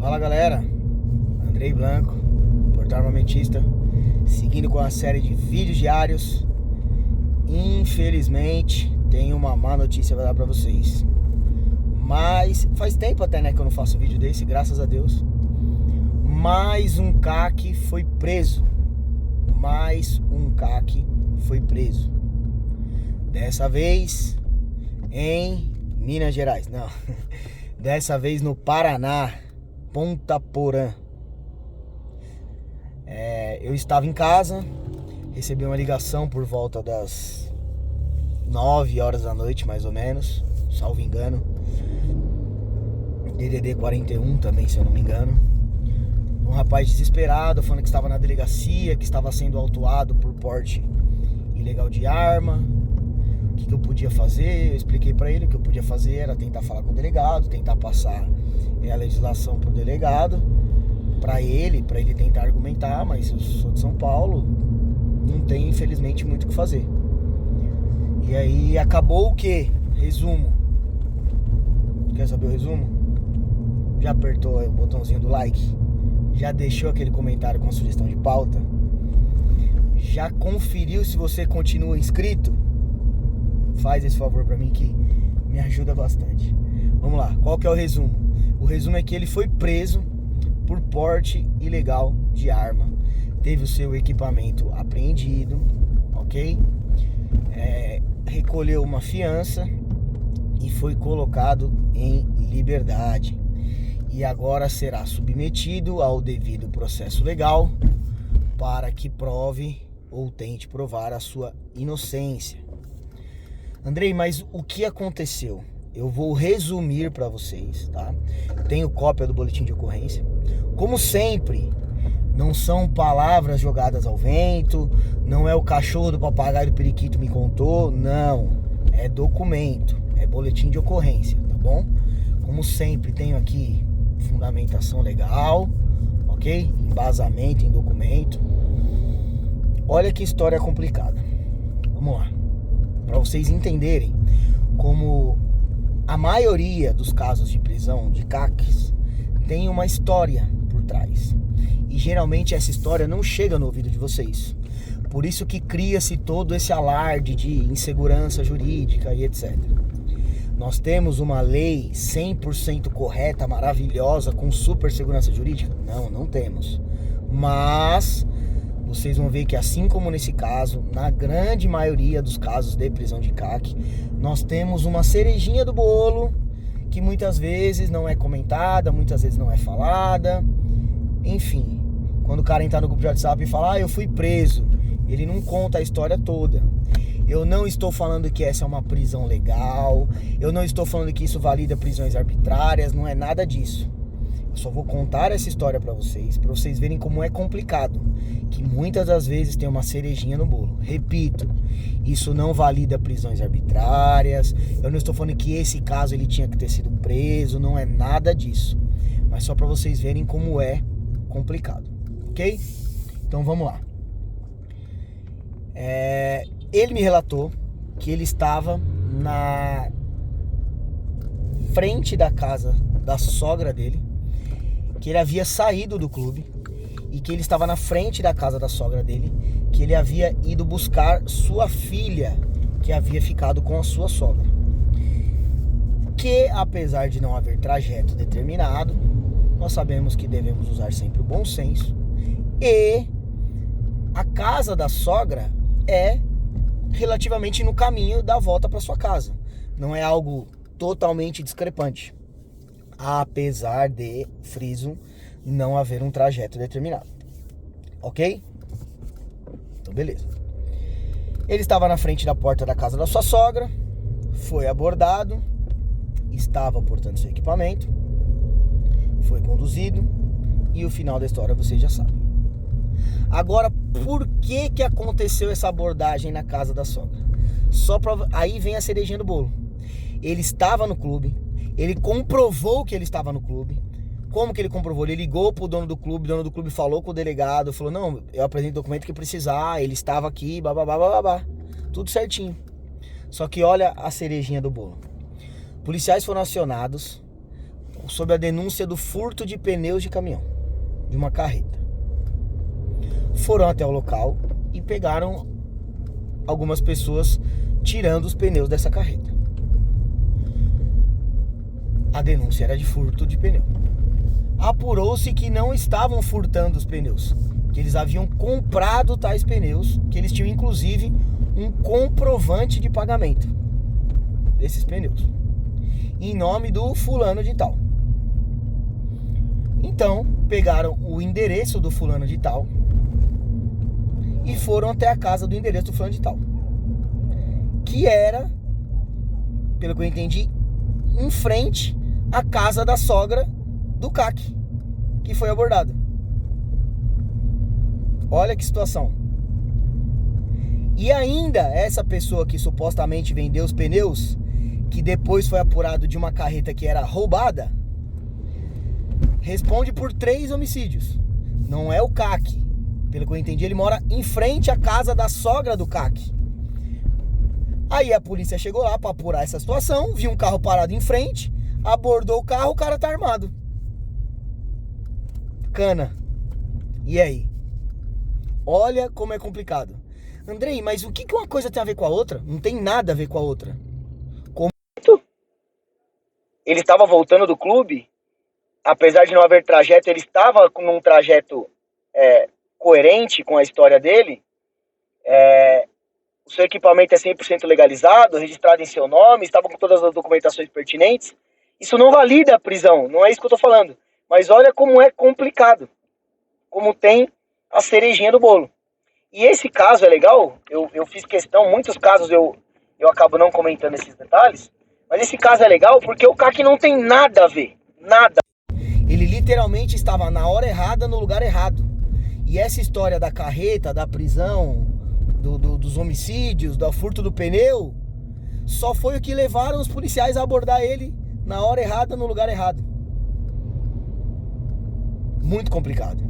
Fala galera, Andrei Blanco, portal armamentista, seguindo com a série de vídeos diários. Infelizmente, tenho uma má notícia pra dar pra vocês. Mas faz tempo até, né, que eu não faço vídeo desse, graças a Deus. Mais um CAC foi preso. Dessa vez em Minas Gerais, não. Dessa vez no Paraná, Ponta Porã. Eu estava em casa, recebi uma ligação por volta das 9 horas da noite, mais ou menos, salvo engano. DDD 41 também, se eu não me engano. Um rapaz desesperado, falando que estava na delegacia, que estava sendo autuado por porte ilegal de arma. O que eu podia fazer? Eu expliquei pra ele que eu podia fazer era tentar falar com o delegado, tentar passar a legislação pro delegado, pra ele tentar argumentar, mas eu sou de São Paulo, não tem infelizmente muito o que fazer. E aí acabou o quê? Resumo. Quer saber o resumo? Já apertou o botãozinho do like? Já deixou aquele comentário com sugestão de pauta? Já conferiu se você continua inscrito? Faz esse favor pra mim que me ajuda bastante. Vamos lá, qual que é o resumo? O resumo é que ele foi preso por porte ilegal de arma. Teve o seu equipamento apreendido, ok? Recolheu uma fiança e foi colocado em liberdade. E agora será submetido ao devido processo legal para que prove ou tente provar a sua inocência. Andrei, mas o que aconteceu? Eu vou resumir para vocês, tá? Tenho cópia do boletim de ocorrência. Como sempre, não são palavras jogadas ao vento, não é o cachorro do papagaio do periquito me contou, não. É documento, é boletim de ocorrência, tá bom? Como sempre, tenho aqui fundamentação legal, ok? Embasamento em documento. Olha que história complicada. Vamos lá. Para vocês entenderem como a maioria dos casos de prisão de CACs tem uma história por trás. E geralmente essa história não chega no ouvido de vocês. Por isso que cria-se todo esse alarde de insegurança jurídica e etc. Nós temos uma lei 100% correta, maravilhosa, com super segurança jurídica? Não temos. Mas vocês vão ver que assim como nesse caso, na grande maioria dos casos de prisão de CAC, nós temos uma cerejinha do bolo que muitas vezes não é comentada, muitas vezes não é falada. Enfim, quando o cara entra no grupo de WhatsApp e fala, eu fui preso, ele não conta a história toda. Eu não estou falando que essa é uma prisão legal, eu não estou falando que isso valida prisões arbitrárias, não é nada disso. Eu só vou contar essa história pra vocês verem como é complicado, que muitas das vezes tem uma cerejinha no bolo. Repito, isso não valida prisões arbitrárias, eu não estou falando que esse caso ele tinha que ter sido preso, não é nada disso. Mas só pra vocês verem como é complicado, ok? Então vamos lá. Ele me relatou que ele estava na frente da casa da sogra dele, que ele havia saído do clube e que ele estava na frente da casa da sogra dele, que ele havia ido buscar sua filha, que havia ficado com a sua sogra. Que apesar de não haver trajeto determinado, nós sabemos que devemos usar sempre o bom senso, e a casa da sogra é relativamente no caminho da volta para sua casa. Não é algo totalmente discrepante. Apesar de, friso, não haver um trajeto determinado. Ok? Então, beleza. Ele estava na frente da porta da casa da sua sogra, foi abordado, estava portando seu equipamento, foi conduzido, e o final da história vocês já sabem. Agora, por que aconteceu essa abordagem na casa da sogra? Aí vem a cerejinha do bolo. Ele estava no clube, ele comprovou que ele estava no clube. Como que ele comprovou? Ele ligou pro dono do clube falou com o delegado, falou, não, eu apresento o documento que precisar, ele estava aqui, bababá, tudo certinho. Só que olha a cerejinha do bolo. Policiais foram acionados, sob a denúncia do furto de pneus de caminhão, de uma carreta. Foram até o local e pegaram algumas pessoas tirando os pneus dessa carreta. A denúncia era de furto de pneu. Apurou-se que não estavam furtando os pneus, que eles haviam comprado tais pneus, que eles tinham inclusive um comprovante de pagamento desses pneus, em nome do fulano de tal. Então, pegaram o endereço do fulano de tal e foram até a casa do endereço do fulano de tal, que era, pelo que eu entendi, em frente à casa da sogra do CAC, que foi abordado. Olha que situação. E ainda essa pessoa que supostamente vendeu os pneus, que depois foi apurado de uma carreta que era roubada, responde por 3 homicídios. Não é o CAC. Pelo que eu entendi, ele mora em frente à casa da sogra do CAC. Aí a polícia chegou lá para apurar essa situação, viu um carro parado em frente, abordou o carro, o cara tá armado. Cana. E aí? Olha como é complicado. Andrei, mas o que uma coisa tem a ver com a outra? Não tem nada a ver com a outra. Como ele estava voltando do clube, apesar de não haver trajeto, ele estava com um trajeto coerente com a história dele. O seu equipamento é 100% legalizado, registrado em seu nome, estava com todas as documentações pertinentes. Isso não valida a prisão, não é isso que eu estou falando. Mas olha como é complicado, como tem a cerejinha do bolo. E esse caso é legal, eu fiz questão, muitos casos eu acabo não comentando esses detalhes, mas esse caso é legal porque o CAC não tem nada a ver, nada. Ele literalmente estava na hora errada, no lugar errado. E essa história da carreta, da prisão, dos homicídios, do furto do pneu, só foi o que levaram os policiais a abordar ele na hora errada, no lugar errado. Muito complicado.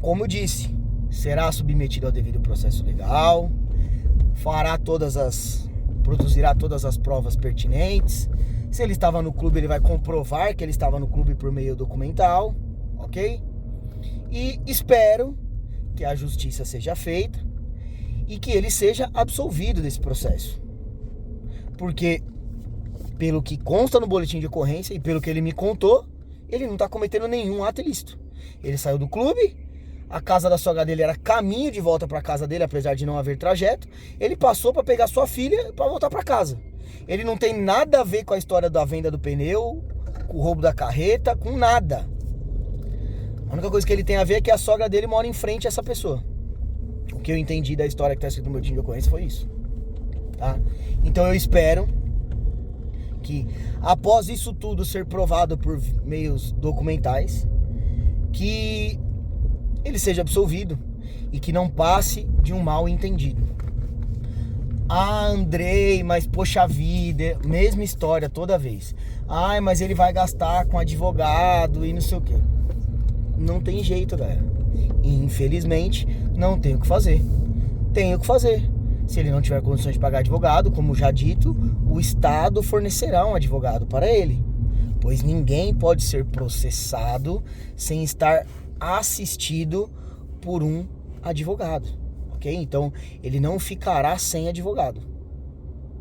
Como eu disse, será submetido ao devido processo legal, produzirá todas as provas pertinentes. Se ele estava no clube, ele vai comprovar que ele estava no clube por meio documental, ok? E espero que a justiça seja feita e que ele seja absolvido desse processo. Porque, pelo que consta no boletim de ocorrência e pelo que ele me contou, ele não está cometendo nenhum ato ilícito. Ele saiu do clube, a casa da sogra dele era caminho de volta para casa dele, apesar de não haver trajeto. Ele passou para pegar sua filha para voltar para casa. Ele não tem nada a ver com a história da venda do pneu, com o roubo da carreta, com nada. A única coisa que ele tem a ver é que a sogra dele mora em frente a essa pessoa. O que eu entendi da história que está escrito no meu boletim de ocorrência foi isso, tá? Então eu espero que, após isso tudo ser provado por meios documentais, que ele seja absolvido e que não passe de um mal entendido. Ah, Andrei, mas poxa vida, mesma história toda vez. Ai, mas ele vai gastar com advogado e não sei o quê. Não tem jeito, galera. Infelizmente, não tenho o que fazer. Tenho o que fazer. Se ele não tiver condições de pagar advogado, como já dito, o Estado fornecerá um advogado para ele. Pois ninguém pode ser processado sem estar assistido por um advogado, ok? Então, ele não ficará sem advogado,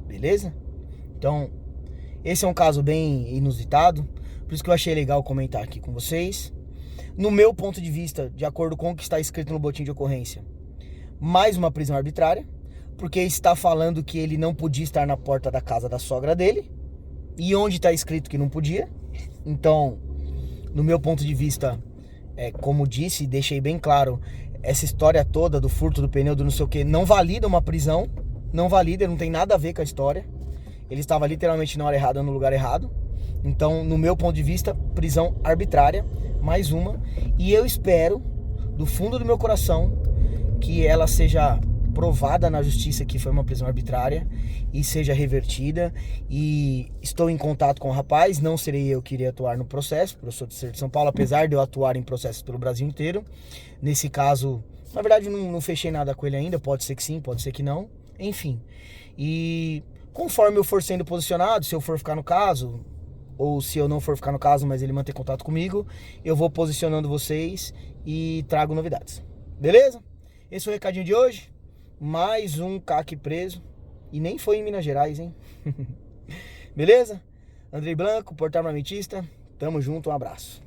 beleza? Então, esse é um caso bem inusitado, por isso que eu achei legal comentar aqui com vocês. No meu ponto de vista, de acordo com o que está escrito no boletim de ocorrência, mais uma prisão arbitrária, porque está falando que ele não podia estar na porta da casa da sogra dele, e onde está escrito que não podia. Então, no meu ponto de vista, como disse, deixei bem claro, essa história toda do furto do pneu, do não sei o que, não valida uma prisão, não valida, não tem nada a ver com a história. Ele estava literalmente na hora errada, no lugar errado. Então, no meu ponto de vista, prisão arbitrária, mais uma. E eu espero, do fundo do meu coração, que ela seja provada na justiça que foi uma prisão arbitrária e seja revertida. E estou em contato com o rapaz, não serei eu que irei atuar no processo, porque eu sou do Distrito de São Paulo, apesar de eu atuar em processos pelo Brasil inteiro. Nesse caso, na verdade não fechei nada com ele ainda, pode ser que sim, pode ser que não, enfim. E conforme eu for sendo posicionado, se eu for ficar no caso, ou se eu não for ficar no caso, mas ele manter contato comigo, eu vou posicionando vocês e trago novidades. Beleza? Esse foi o recadinho de hoje. Mais um CAC preso. E nem foi em Minas Gerais, hein? Beleza? Andrei Blanco, portal armamentista. Tamo junto, um abraço.